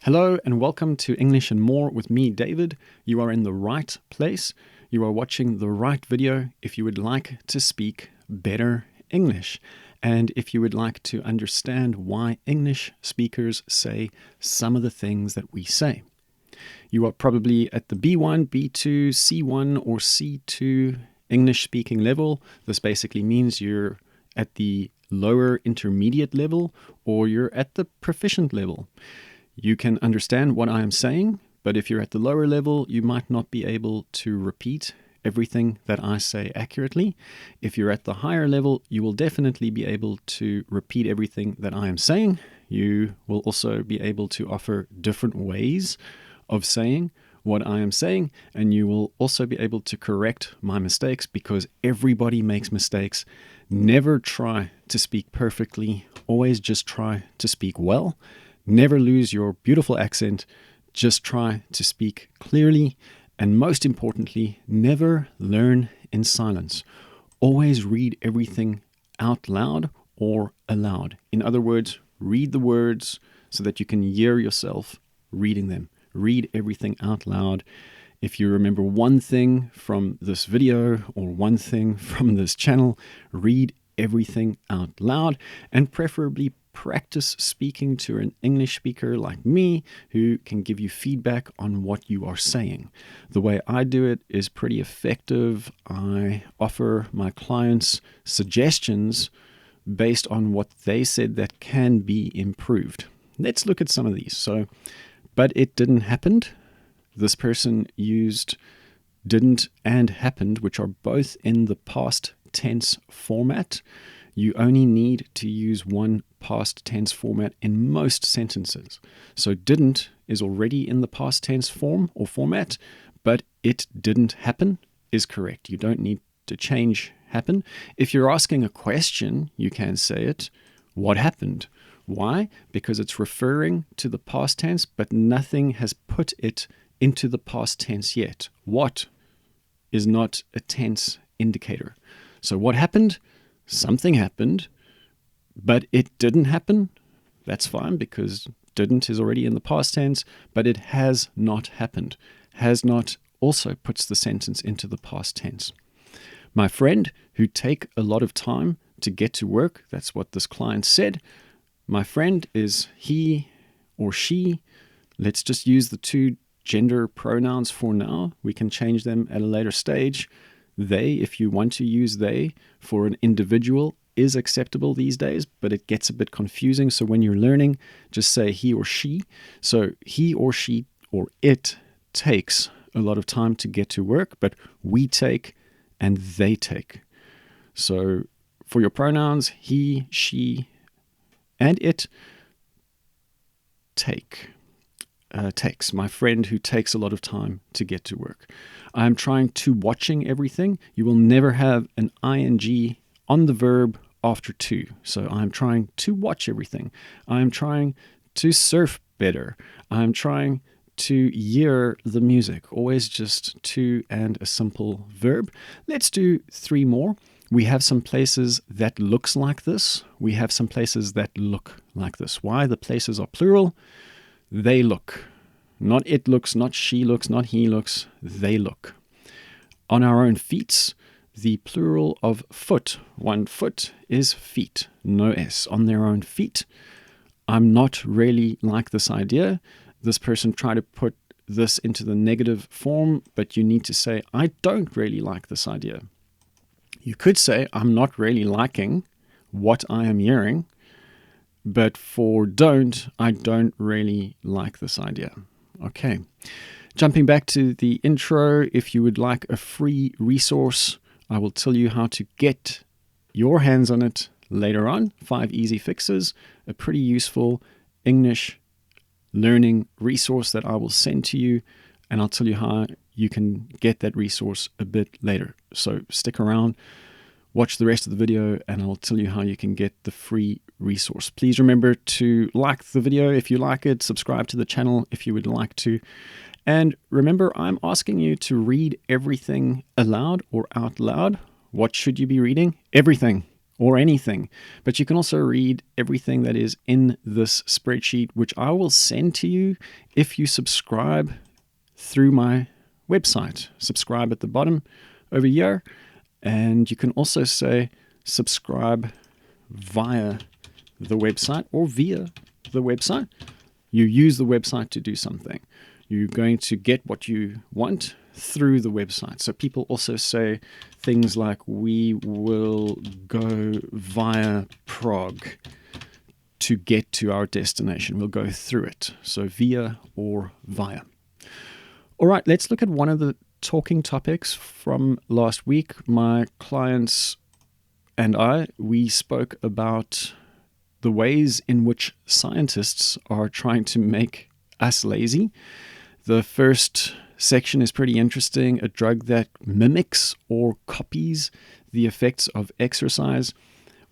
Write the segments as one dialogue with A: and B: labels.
A: Hello and welcome to English and More with me, David. You are in the right place. You are watching the right video if you would like to speak better English and if you would like to understand why English speakers say some of the things that we say. You are probably at the B1, B2, C1 or C2 English speaking level. This basically means you're at the lower intermediate level or you're at the proficient level. You can understand what I am saying, but if you're at the lower level, you might not be able to repeat everything that I say accurately. If you're at the higher level, you will definitely be able to repeat everything that I am saying. You will also be able to offer different ways of saying what I am saying, and you will also be able to correct my mistakes because everybody makes mistakes. Never try to speak perfectly. Always just try to speak well. Never lose your beautiful accent. Just try to speak clearly. And most importantly, never learn in silence. Always read everything out loud or aloud. In other words, read the words so that you can hear yourself reading them. Read everything out loud. If you remember one thing from this video or one thing from this channel, read everything out loud and preferably practice speaking to an English speaker like me who can give you feedback on what you are saying. The way I do it is pretty effective. I offer my clients suggestions based on what they said that can be improved. Let's look at some of these. But it didn't happen. This person used didn't and happened, which are both in the past tense format. You only need to use one past tense format in most sentences. So didn't is already in the past tense form or format, but it didn't happen is correct. You don't need to change happen. If you're asking a question, you can say it, what happened? Why? Because it's referring to the past tense, but nothing has put it into the past tense yet. What is not a tense indicator. So what happened? Something happened, but it didn't happen. That's fine because didn't is already in the past tense, but it has not happened. Has not also puts the sentence into the past tense. My friend who take a lot of time to get to work, that's what this client said. My friend is he or she. Let's just use the two gender pronouns for now. We can change them at a later stage. They, if you want to use they for an individual, is acceptable these days, but it gets a bit confusing. So when you're learning, just say he or she. So he or she or it takes a lot of time to get to work, but we take and they take. So for your pronouns, he, she, and it takes. My friend who takes a lot of time to get to work. I'm trying to watching everything. You will never have an ing on the verb after to. So I'm trying to watch everything. I'm trying to surf better. I'm trying to hear the music. Always just to and a simple verb. Let's do three more. We have some places that looks like this. We have some places that look like this. Why? The places are plural. They look. Not it looks, not she looks, not he looks. They look. On our own feet, the plural of foot. One foot is feet. No S. On their own feet. I'm not really like this idea. This person tried to put this into the negative form, but you need to say, I don't really like this idea. You could say, I'm not really liking what I am hearing, but for don't, I don't really like this idea. Okay. Jumping back to the intro, if you would like a free resource, I will tell you how to get your hands on it later on. 5 easy fixes, a pretty useful English learning resource that I will send to you, and I'll tell you how you can get that resource a bit later. So stick around, watch the rest of the video, and I'll tell you how you can get the free resource. Please remember to like the video if you like it, subscribe to the channel if you would like to, and remember I'm asking you to read everything aloud or out loud. What should you be reading? Everything. or anything. But you can also read everything that is in this spreadsheet, which I will send to you if you subscribe through my website. Subscribe at the bottom over here. And you can also say subscribe via the website or via the website. You use the website to do something. You're going to get what you want through the website. So people also say things like, we will go via Prague to get to our destination. We'll go through it. So via or via. All right, let's look at one of the talking topics from last week. My clients and we spoke about the ways in which scientists are trying to make us lazy. The first section is pretty interesting. A drug that mimics or copies the effects of exercise.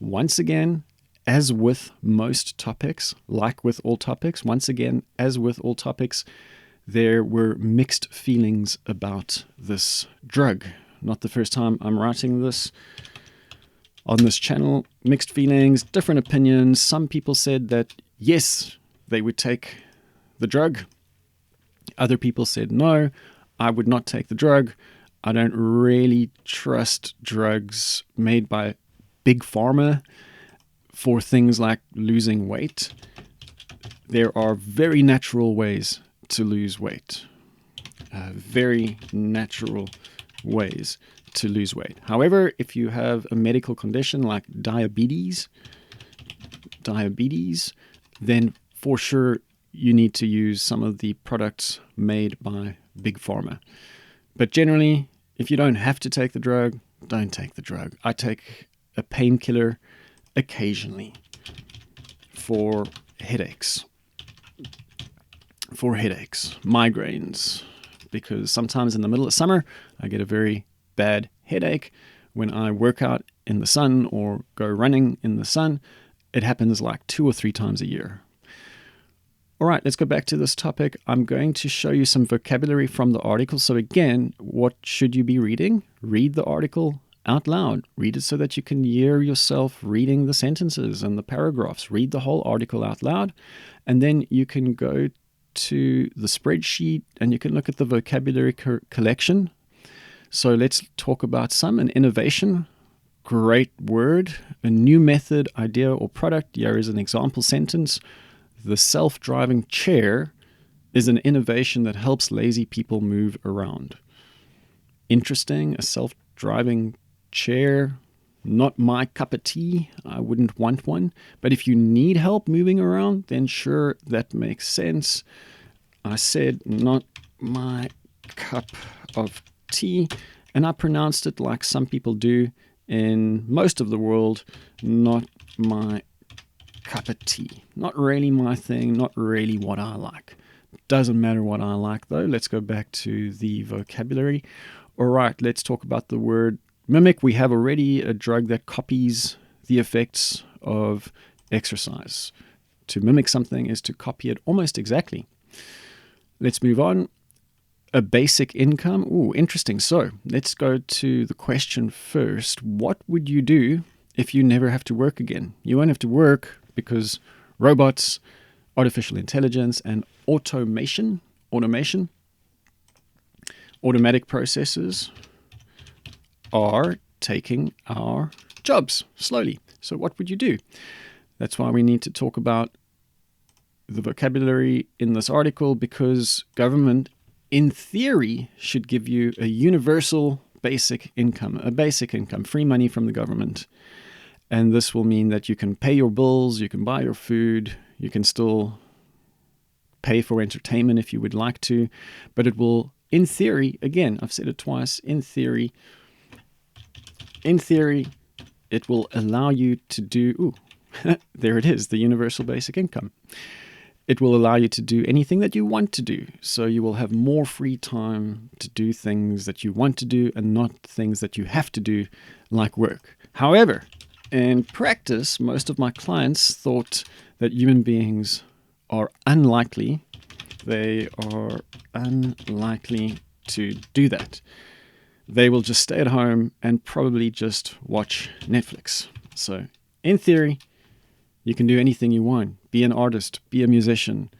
A: Once again, as with most topics, like with all topics, once again, as with all topics, there were mixed feelings about this drug. Not the first time I'm writing this on this channel. Mixed feelings, different opinions. Some people said that yes, they would take the drug. Other people said no, I would not take the drug. I don't really trust drugs made by big pharma for things like losing weight. There are very natural ways to lose weight. Very natural ways to lose weight. However, if you have a medical condition like diabetes, then for sure you need to use some of the products made by big pharma. But generally, if you don't have to take the drug, don't take the drug. I take a painkiller occasionally for headaches, migraines, because sometimes in the middle of summer, I get a very bad headache when I work out in the sun or go running in the sun. It happens like 2 or 3 times a year. All right, let's go back to this topic. I'm going to show you some vocabulary from the article. So again, what should you be reading? Read the article out loud. Read it so that you can hear yourself reading the sentences and the paragraphs. Read the whole article out loud, and then you can go to the spreadsheet and you can look at the vocabulary collection. So let's talk about some. An innovation, great word. A new method, idea, or product. Here is an example sentence. The self-driving chair is an innovation that helps lazy people move around. Interesting, a self-driving chair. Not my cup of tea. I wouldn't want one. But if you need help moving around, then sure, that makes sense. I said not my cup of tea, and I pronounced it like some people do in most of the world, not my cup of tea. Not really my thing, not really what I like. Doesn't matter what I like though. Let's go back to the vocabulary. All right, let's talk about the word mimic. We have already a drug that copies the effects of exercise. To mimic something is to copy it almost exactly. Let's move on. A basic income. Ooh, interesting. So let's go to the question first. What would you do if you never have to work again? You won't have to work because robots, artificial intelligence, and automatic processes are taking our jobs slowly. So what would you do? That's why we need to talk about the vocabulary in this article, because government, in theory, should give you a universal basic income, free money from the government. And this will mean that you can pay your bills, you can buy your food, you can still pay for entertainment if you would like to, but it will, in theory, again, I've said it twice, in theory, it will allow you to do, there it is, the universal basic income. It will allow you to do anything that you want to do. So you will have more free time to do things that you want to do and not things that you have to do, like work. However, in practice, most of my clients thought that human beings are unlikely. They are unlikely to do that. They will just stay at home and probably just watch Netflix. So, in theory, you can do anything you want. Be an artist, be a musician,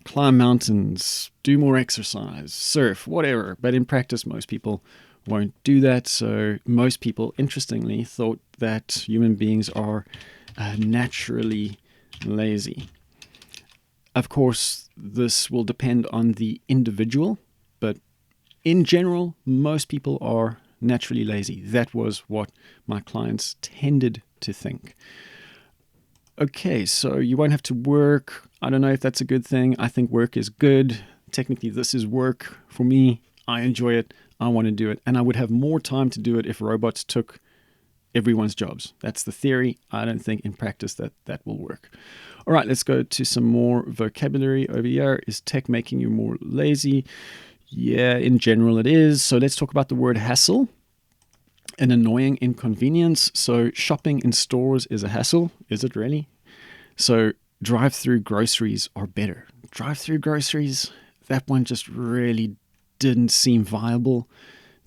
A: climb mountains, do more exercise, surf, whatever. But in practice, most people won't do that. So most people, interestingly, thought that human beings are naturally lazy. Of course, this will depend on the individual, but in general, most people are naturally lazy. That was what my clients tended to think. Okay, so you won't have to work. I don't know if that's a good thing. I think work is good. Technically, this is work for me. I enjoy it. I want to do it. And I would have more time to do it if robots took everyone's jobs. That's the theory. I don't think in practice that will work. All right, let's go to some more vocabulary over here. Is tech making you more lazy? Yeah, in general it is. So let's talk about the word hassle. An annoying inconvenience. So shopping in stores is a hassle. Is it really? So drive-through groceries are better. Drive-through groceries, that one just really didn't seem viable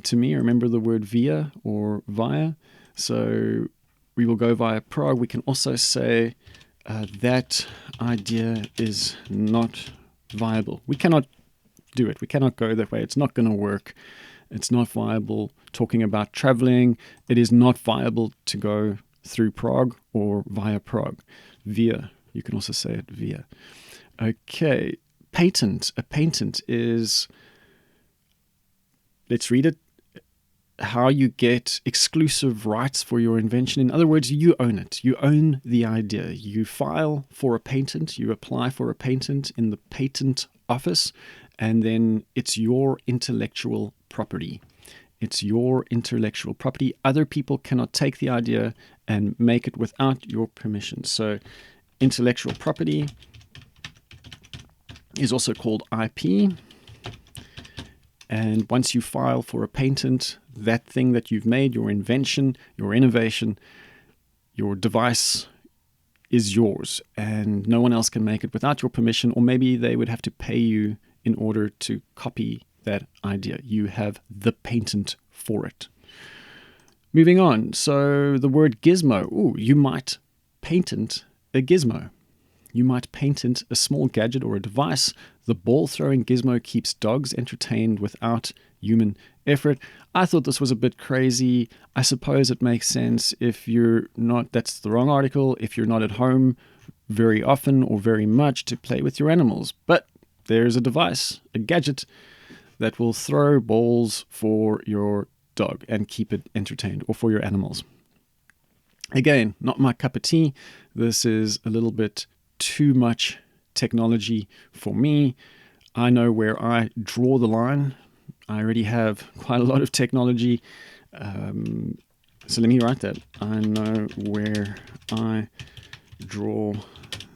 A: to me. Remember the word via or via. So we will go via Prague. We can also say that idea is not viable. We cannot do it. We cannot go that way. It's not going to work. It's not viable. Talking about traveling, it is not viable to go through Prague or via Prague. Via, you can also say it via. Okay, patent. A patent is, let's read it, how you get exclusive rights for your invention. In other words, you own it. You own the idea. You file for a patent. You apply for a patent in the patent office, and then it's your intellectual property. It's your intellectual property. Other people cannot take the idea and make it without your permission. So intellectual property is also called IP. And once you file for a patent, that thing that you've made, your invention, your innovation, your device is yours. And no one else can make it without your permission, or maybe they would have to pay you in order to copy that idea. You have the patent for it. Moving on. So the word gizmo. Ooh, you might patent a gizmo. You might patent a small gadget or a device. The ball-throwing gizmo keeps dogs entertained without human effort. I thought this was a bit crazy. I suppose it makes sense if you're not, that's the wrong article, if you're not at home very often or very much to play with your animals. But there's a device, a gadget, that will throw balls for your dog and keep it entertained, or for your animals. Again, not my cup of tea. This is a little bit too much technology for me. I know where I draw the line. I already have quite a lot of technology. So let me write that. I know where I draw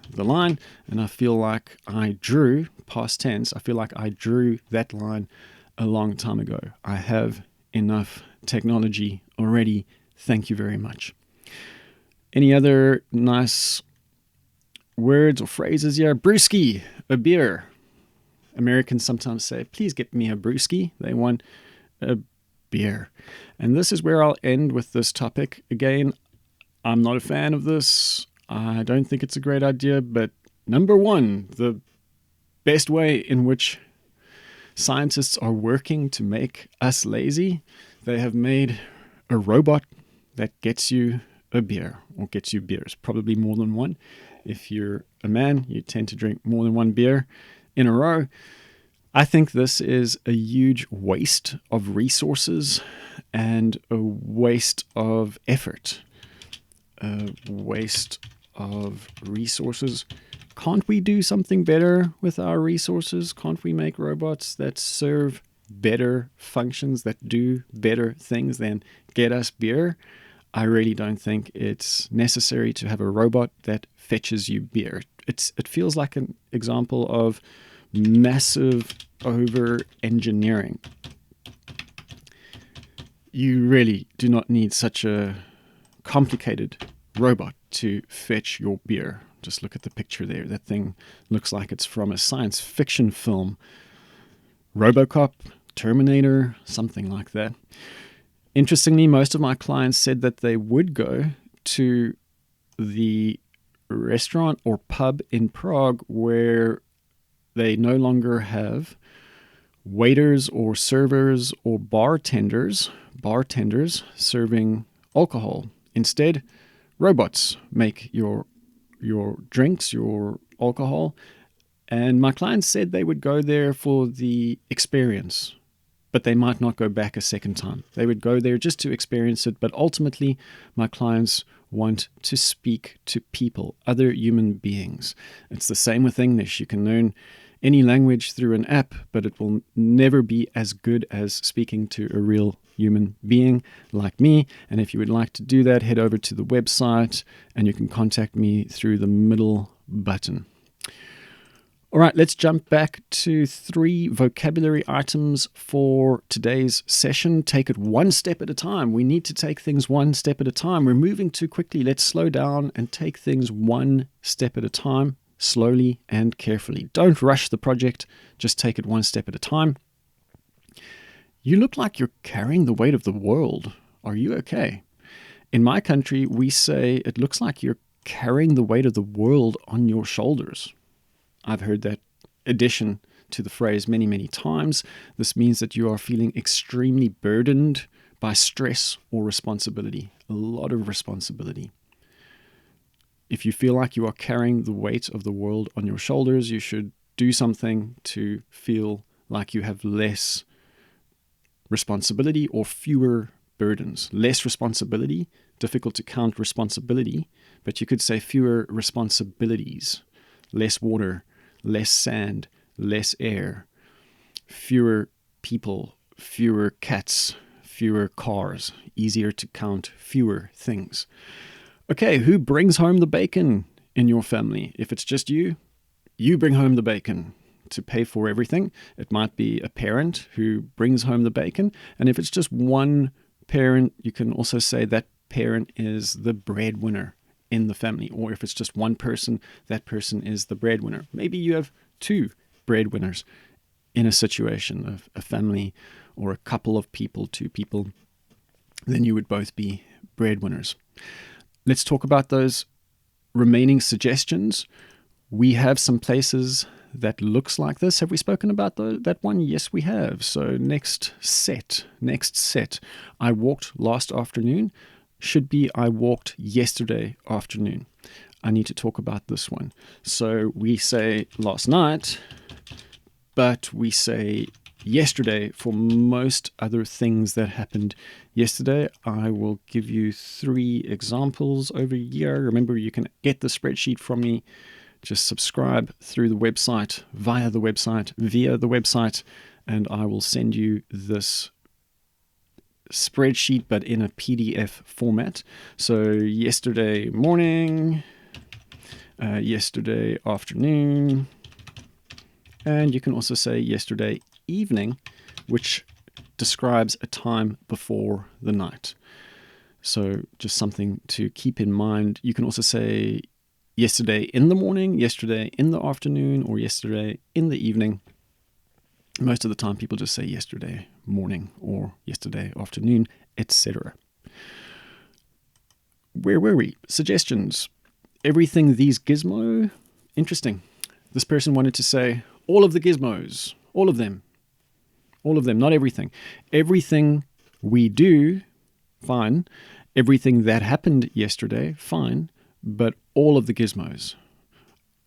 A: the line, and I feel like I drew, past tense, I feel like I drew that line a long time ago. I have enough technology already. Thank you very much. Any other nice words or phrases here? Brewski, a beer. Americans sometimes say, please get me a brewski. They want a beer. And this is where I'll end with this topic. Again, I'm not a fan of this. I don't think it's a great idea, but number one, the best way in which scientists are working to make us lazy, they have made a robot that gets you a beer, or gets you beers, probably more than one. If you're a man, you tend to drink more than one beer in a row. I think this is a huge waste of resources and a waste of effort. A waste of resources. Can't we do something better with our resources? Can't we make robots that serve better functions, that do better things than get us beer? I really don't think it's necessary to have a robot that fetches you beer. It feels like an example of massive over-engineering. You really do not need such a complicated robot to fetch your beer. Just look at the picture there. That thing looks like it's from a science fiction film. RoboCop, Terminator, something like that. Interestingly, most of my clients said that they would go to the restaurant or pub in Prague where they no longer have waiters or servers or bartenders serving alcohol. Instead, robots make your drinks, your alcohol. And my clients said they would go there for the experience, but they might not go back a second time. They would go there just to experience it, but ultimately my clients want to speak to people, other human beings. It's the same with English. You can learn any language through an app, but it will never be as good as speaking to a real human being like me. And if you would like to do that, head over to the website and you can contact me through the middle button. All right, let's jump back to 3 vocabulary items for today's session. Take it one step at a time. We need to take things one step at a time. We're moving too quickly. Let's slow down and take things one step at a time, slowly and carefully. Don't rush the project. Just take it one step at a time. You look like you're carrying the weight of the world. Are you okay? In my country, we say it looks like you're carrying the weight of the world on your shoulders. I've heard that addition to the phrase many, many times. This means that you are feeling extremely burdened by stress or responsibility, a lot of responsibility. If you feel like you are carrying the weight of the world on your shoulders, you should do something to feel like you have less responsibility or fewer burdens. Less responsibility, difficult to count responsibility, but you could say fewer responsibilities, less water, less sand, less air, fewer people, fewer cats, fewer cars, easier to count, fewer things. Okay, who brings home the bacon in your family? If it's just you, you bring home the bacon to pay for everything. It might be a parent who brings home the bacon. And if it's just one parent, you can also say that parent is the breadwinner in the family. Or if it's just one person, that person is the breadwinner. Maybe you have 2 breadwinners in a situation of a family or a couple of people, 2 people. Then you would both be breadwinners. Let's talk about those remaining suggestions. We have some places that looks like this. Have we spoken about that one? Yes, we have. So next set. I walked last afternoon. Should be I walked yesterday afternoon. I need to talk about this one. So we say last night, but we say yesterday for most other things that happened yesterday. I will give you 3 examples over here. Remember, you can get the spreadsheet from me. Just subscribe through the via the website, and I will send you this spreadsheet, but in a PDF format. So yesterday morning, yesterday afternoon, and you can also say yesterday evening, which describes a time before the night. So just something to keep in mind. You can also say yesterday in the morning, yesterday in the afternoon, or yesterday in the evening. Most of the time people just say yesterday morning or yesterday afternoon, etc. Where were we? Suggestions. Everything these gizmo. Interesting. This person wanted to say all of the gizmos. All of them. All of them, not everything. Everything we do, fine. Everything that happened yesterday, fine. But all of the gizmos.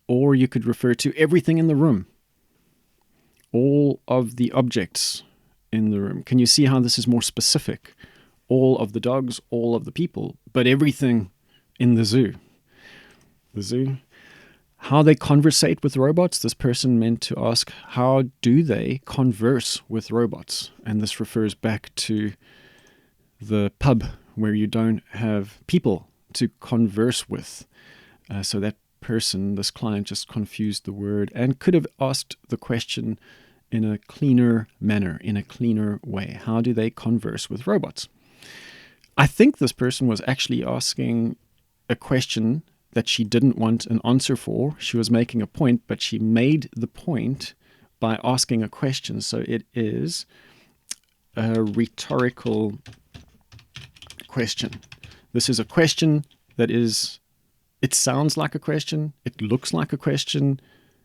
A: Or you could refer to everything in the room. All of the objects in the room. Can you see how this is more specific? All of the dogs, all of the people, but everything in the zoo. The zoo. How they conversate with robots. This person meant to ask, how do they converse with robots? And this refers back to the pub where you don't have people to converse with. So that person, this client, just confused the word and could have asked the question in a cleaner manner, in a cleaner way. How do they converse with robots? I think this person was actually asking a question that she didn't want an answer for. She was making a point, but she made the point by asking a question. So it is a rhetorical question. This is a question that is It sounds like a question. It looks like a question.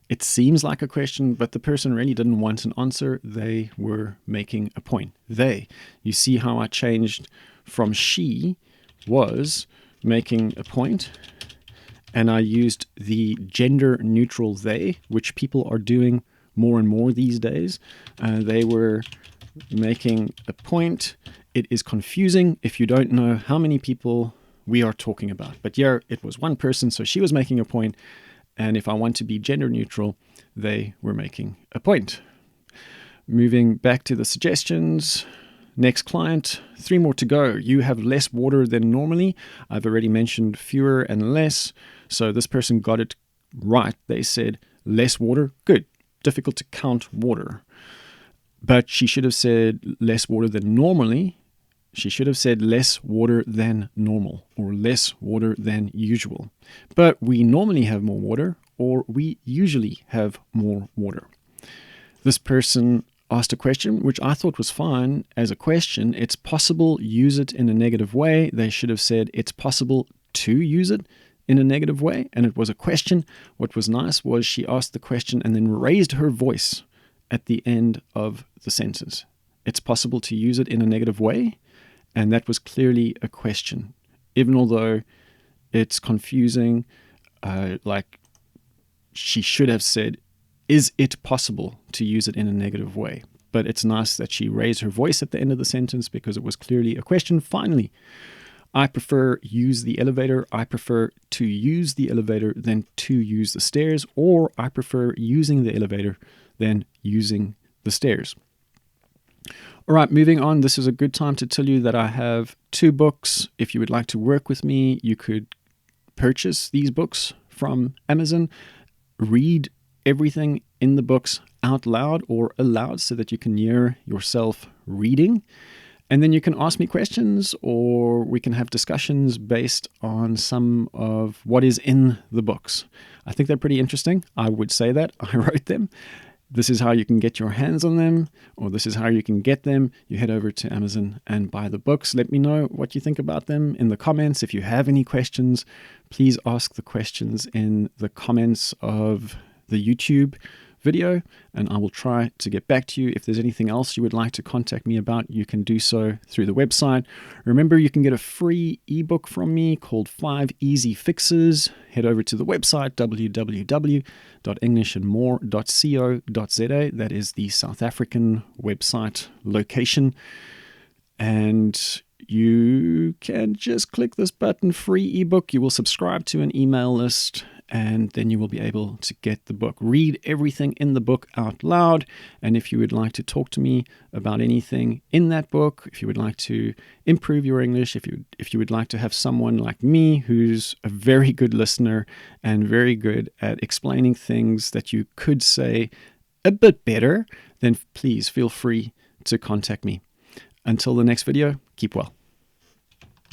A: It seems like a question, but the person really didn't want an answer. They were making a point. They. You see how I changed from she was making a point, and I used the gender neutral they, which people are doing more and more these days. They were making a point. It is confusing if you don't know how many people we are talking about. But yeah, it was one person, so she was making a point. And if I want to be gender neutral, they were making a point. Moving back to the suggestions. Next client, 3 more to go. You have less water than normally. I've already mentioned fewer and less. So this person got it right. They said less water. Good. Difficult to count water. But she should have said less water than normally. She should have said less water than normal or less water than usual. But we normally have more water, or we usually have more water. This person asked a question, which I thought was fine as a question. It's possible, use it in a negative way. They should have said it's possible to use it in a negative way. And it was a question. What was nice was she asked the question and then raised her voice at the end of the sentence. It's possible to use it in a negative way. And that was clearly a question, even although it's confusing. Like she should have said, is it possible to use it in a negative way? But it's nice that she raised her voice at the end of the sentence because it was clearly a question. Finally, I prefer use the elevator. I prefer to use the elevator than to use the stairs, or I prefer using the elevator than using the stairs. All right, moving on. This is a good time to tell you that I have 2 books. If you would like to work with me, you could purchase these books from Amazon, read everything in the books out loud or aloud so that you can hear yourself reading. And then you can ask me questions, or we can have discussions based on some of what is in the books. I think they're pretty interesting. I would say that. I wrote them. This is how you can get your hands on them, or this is how you can get them. You head over to Amazon and buy the books. Let me know what you think about them in the comments. If you have any questions, please ask the questions in the comments of the YouTube video, and I will try to get back to you. If there's anything else you would like to contact me about, you can do so through the website. Remember, you can get a free ebook from me called 5 Easy Fixes. Head over to the website, www.englishandmore.co.za. That is the South African website location. And you can just click this button, free ebook. You will subscribe to an email list, and then you will be able to get the book. Read everything in the book out loud. And if you would like to talk to me about anything in that book, if you would like to improve your English, if you would like to have someone like me who's a very good listener and very good at explaining things that you could say a bit better, then please feel free to contact me. Until the next video, keep well.